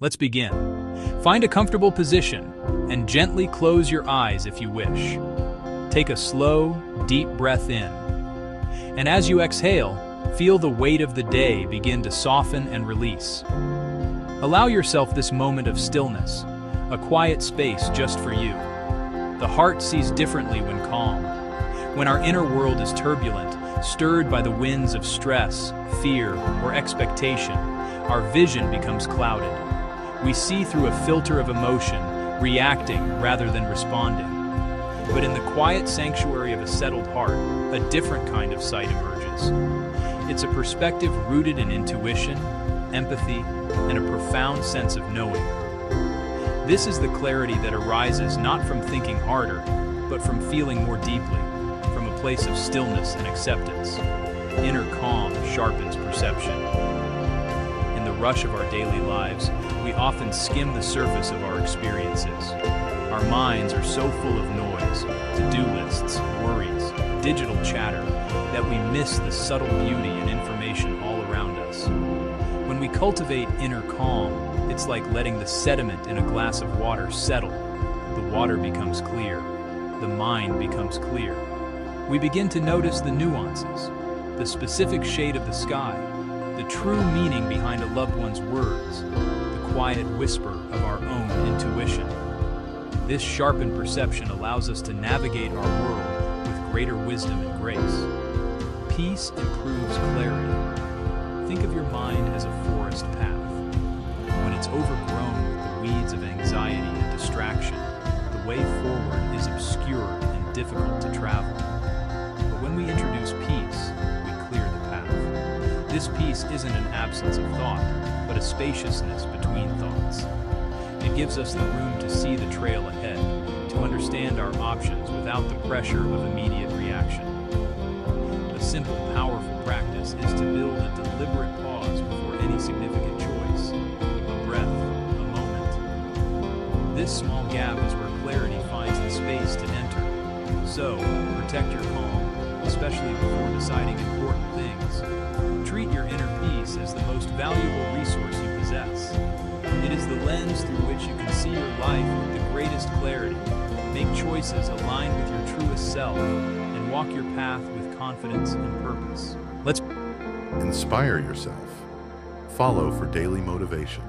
Let's begin. Find a comfortable position and gently close your eyes if you wish. Take a slow, deep breath in. And as you exhale, feel the weight of the day begin to soften and release. Allow yourself this moment of stillness, a quiet space just for you. The heart sees differently when calm. When our inner world is turbulent, stirred by the winds of stress, fear, or expectation, our vision becomes clouded. We see through a filter of emotion, reacting rather than responding. But in the quiet sanctuary of a settled heart, a different kind of sight emerges. It's a perspective rooted in intuition, empathy, and a profound sense of knowing. This is the clarity that arises not from thinking harder, but from feeling more deeply, from a place of stillness and acceptance. Inner calm sharpens perception. In the rush of our daily lives, we often skim the surface of our experiences. Our minds are so full of noise, to-do lists, worries, digital chatter, that we miss the subtle beauty and information all around us. When we cultivate inner calm, it's like letting the sediment in a glass of water settle. The water becomes clear. The mind becomes clear. We begin to notice the nuances, the specific shade of the sky, the true meaning behind a loved one's words, the quiet whisper of our own intuition. This sharpened perception allows us to navigate our world with greater wisdom and grace. Peace improves clarity. Think of your mind as a forest path. When it's overgrown with the weeds of anxiety and distraction, the way forward is obscure and difficult to travel. But when we introduce peace, we clear the path. This peace isn't an absence of thought, but a spaciousness between thoughts. It gives us the room to see the trail ahead, to understand our options without the pressure of immediate reaction. A simple, powerful practice is to build a deliberate pause before any significant choice. A breath, a moment. This small gap is where clarity finds the space to enter. So, protect your calm, especially before deciding important things. Treat your inner peace as the most valuable resource you possess. It is the lens through which you can see your life with the greatest clarity, make choices aligned with your truest self, and walk your path with confidence and purpose. Inspire yourself. Follow for daily motivation.